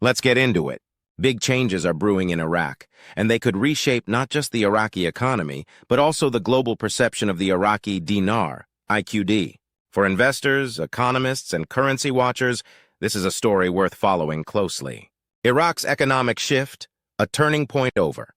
Let's get into it. Big changes are brewing in Iraq, and they could reshape not just the Iraqi economy, but also the global perception of the Iraqi dinar, IQD. For investors, economists, and currency watchers, this is a story worth following closely. Iraq's economic shift, a turning point over.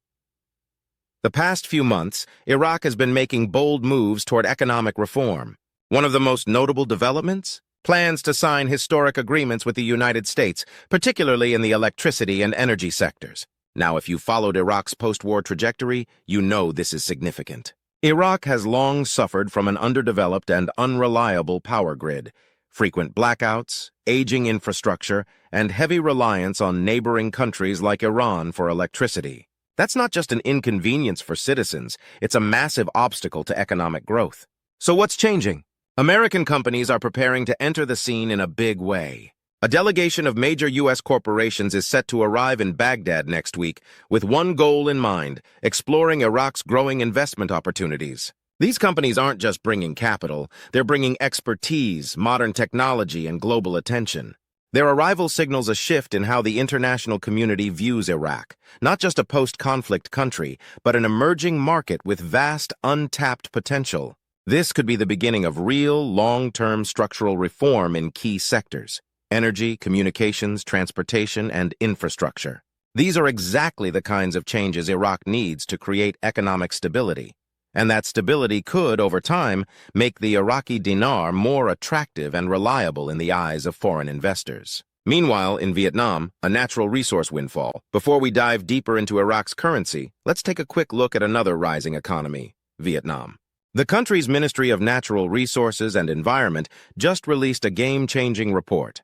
The past few months, Iraq has been making bold moves toward economic reform. One of the most notable developments? Plans to sign historic agreements with the United States, particularly in the electricity and energy sectors. Now, if you followed Iraq's post-war trajectory, you know this is significant. Iraq has long suffered from an underdeveloped and unreliable power grid, frequent blackouts, aging infrastructure, and heavy reliance on neighboring countries like Iran for electricity. That's not just an inconvenience for citizens, it's a massive obstacle to economic growth. So what's changing? American companies are preparing to enter the scene in a big way. A delegation of major U.S. corporations is set to arrive in Baghdad next week with one goal in mind: exploring Iraq's growing investment opportunities. These companies aren't just bringing capital, they're bringing expertise, modern technology, and global attention. Their arrival signals a shift in how the international community views Iraq, not just a post-conflict country, but an emerging market with vast, untapped potential. This could be the beginning of real, long-term structural reform in key sectors: energy, communications, transportation, and infrastructure. These are exactly the kinds of changes Iraq needs to create economic stability. And that stability could, over time, make the Iraqi dinar more attractive and reliable in the eyes of foreign investors. Meanwhile, in Vietnam, a natural resource windfall. Before we dive deeper into Iraq's currency, let's take a quick look at another rising economy: Vietnam. The country's Ministry of Natural Resources and Environment just released a game-changing report.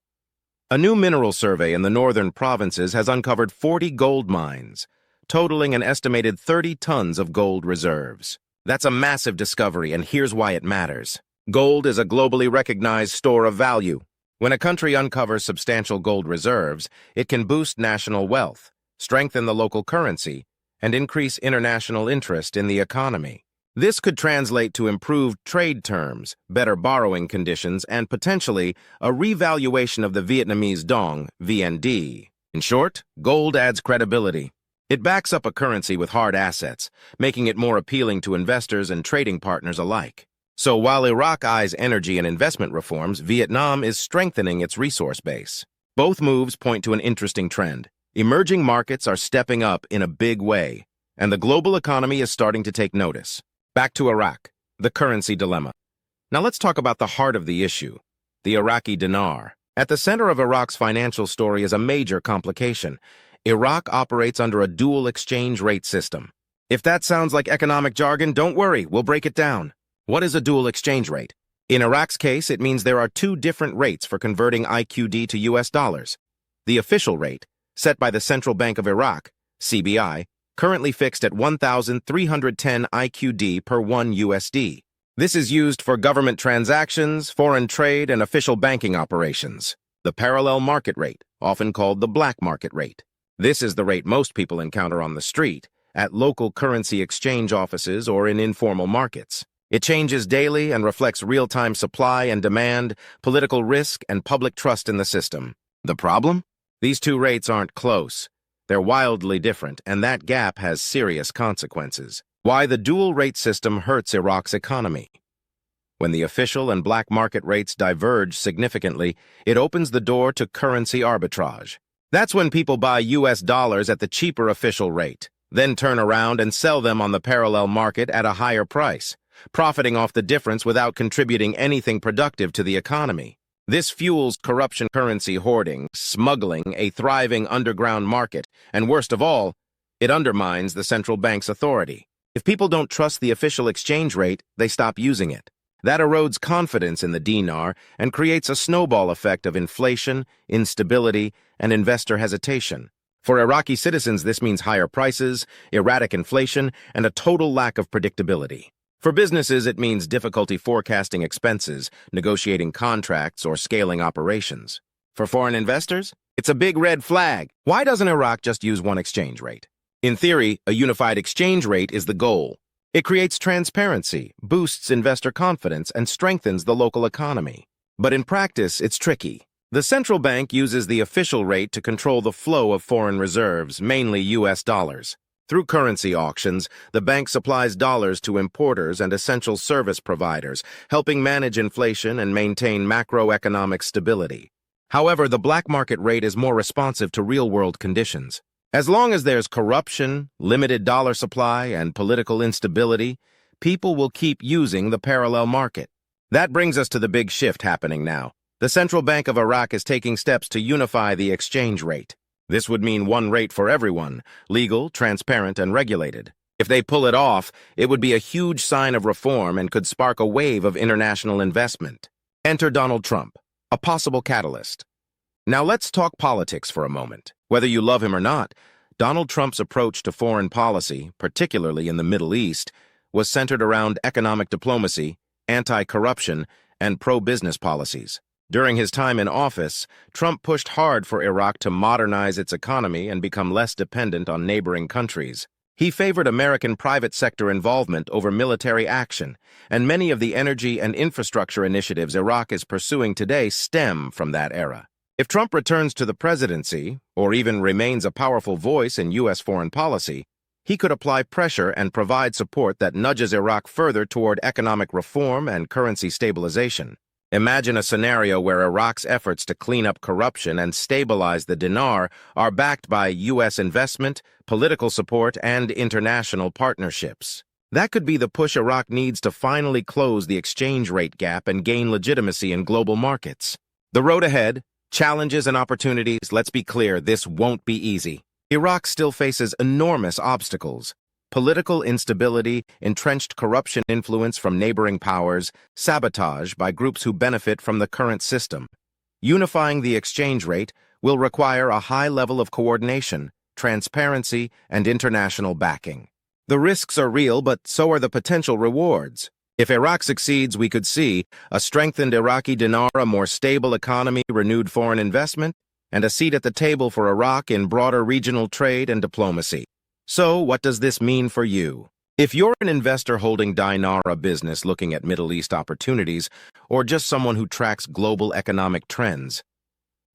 A new mineral survey in the northern provinces has uncovered 40 gold mines, totaling an estimated 30 tons of gold reserves. That's a massive discovery, and here's why it matters. Gold is a globally recognized store of value. When a country uncovers substantial gold reserves, it can boost national wealth, strengthen the local currency, and increase international interest in the economy. This could translate to improved trade terms, better borrowing conditions, and potentially a revaluation of the Vietnamese Dong, VND. In short, gold adds credibility. It backs up a currency with hard assets, making it more appealing to investors and trading partners alike. So while Iraq eyes energy and investment reforms, Vietnam is strengthening its resource base. Both moves point to an interesting trend. Emerging markets are stepping up in a big way, and the global economy is starting to take notice. Back to Iraq, the currency dilemma. Now let's talk about the heart of the issue, the Iraqi dinar. At the center of Iraq's financial story is a major complication. Iraq operates under a dual exchange rate system. If that sounds like economic jargon, don't worry, we'll break it down. What is a dual exchange rate? In Iraq's case, it means there are two different rates for converting IQD to US dollars. The official rate, set by the Central Bank of Iraq, CBI, currently fixed at 1,310 IQD per 1 USD. This is used for government transactions, foreign trade, and official banking operations. The parallel market rate, often called the black market rate. This is the rate most people encounter on the street, at local currency exchange offices, or in informal markets. It changes daily and reflects real-time supply and demand, political risk, and public trust in the system. The problem? These two rates aren't close. They're wildly different, and that gap has serious consequences. Why the dual rate system hurts Iraq's economy. When the official and black market rates diverge significantly, it opens the door to currency arbitrage. That's when people buy US dollars at the cheaper official rate, then turn around and sell them on the parallel market at a higher price, profiting off the difference without contributing anything productive to the economy. This fuels corruption, currency hoarding, smuggling, a thriving underground market, and worst of all, it undermines the central bank's authority. If people don't trust the official exchange rate, they stop using it. That erodes confidence in the dinar and creates a snowball effect of inflation, instability, and investor hesitation. For Iraqi citizens, this means higher prices, erratic inflation, and a total lack of predictability. For businesses, it means difficulty forecasting expenses, negotiating contracts, or scaling operations. For foreign investors, it's a big red flag. Why doesn't Iraq just use one exchange rate? In theory, a unified exchange rate is the goal. It creates transparency, boosts investor confidence, and strengthens the local economy. But in practice, it's tricky. The central bank uses the official rate to control the flow of foreign reserves, mainly U.S. dollars. Through currency auctions, the bank supplies dollars to importers and essential service providers, helping manage inflation and maintain macroeconomic stability. However, the black market rate is more responsive to real-world conditions. As long as there's corruption, limited dollar supply, and political instability, people will keep using the parallel market. That brings us to the big shift happening now. The Central Bank of Iraq is taking steps to unify the exchange rate. This would mean one rate for everyone, legal, transparent, and regulated. If they pull it off, it would be a huge sign of reform and could spark a wave of international investment. Enter Donald Trump, a possible catalyst. Now let's talk politics for a moment. Whether you love him or not, Donald Trump's approach to foreign policy, particularly in the Middle East, was centered around economic diplomacy, anti-corruption, and pro-business policies. During his time in office, Trump pushed hard for Iraq to modernize its economy and become less dependent on neighboring countries. He favored American private sector involvement over military action, and many of the energy and infrastructure initiatives Iraq is pursuing today stem from that era. If Trump returns to the presidency, or even remains a powerful voice in U.S. foreign policy, he could apply pressure and provide support that nudges Iraq further toward economic reform and currency stabilization. Imagine a scenario where Iraq's efforts to clean up corruption and stabilize the dinar are backed by U.S. investment, political support, and international partnerships. That could be the push Iraq needs to finally close the exchange rate gap and gain legitimacy in global markets. The road ahead, challenges and opportunities, let's be clear, this won't be easy. Iraq still faces enormous obstacles. Political instability, entrenched corruption influence from neighboring powers, sabotage by groups who benefit from the current system. Unifying the exchange rate will require a high level of coordination, transparency, and international backing. The risks are real, but so are the potential rewards. If Iraq succeeds, we could see a strengthened Iraqi dinar, a more stable economy, renewed foreign investment, and a seat at the table for Iraq in broader regional trade and diplomacy. So, what does this mean for you? If you're an investor holding dinar, a business looking at Middle East opportunities, or just someone who tracks global economic trends,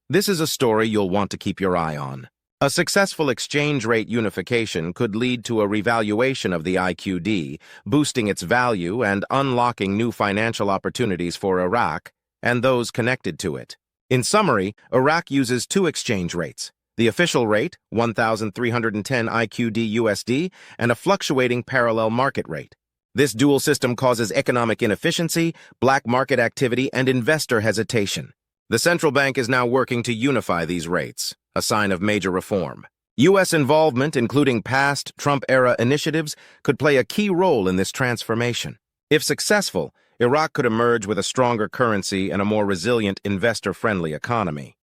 this is a story you'll want to keep your eye on. A successful exchange rate unification could lead to a revaluation of the IQD, boosting its value and unlocking new financial opportunities for Iraq and those connected to it. In summary, Iraq uses two exchange rates: the official rate, 1,310 IQD USD, and a fluctuating parallel market rate. This dual system causes economic inefficiency, black market activity, and investor hesitation. The central bank is now working to unify these rates, a sign of major reform. U.S. involvement, including past Trump-era initiatives, could play a key role in this transformation. If successful, Iraq could emerge with a stronger currency and a more resilient, investor-friendly economy.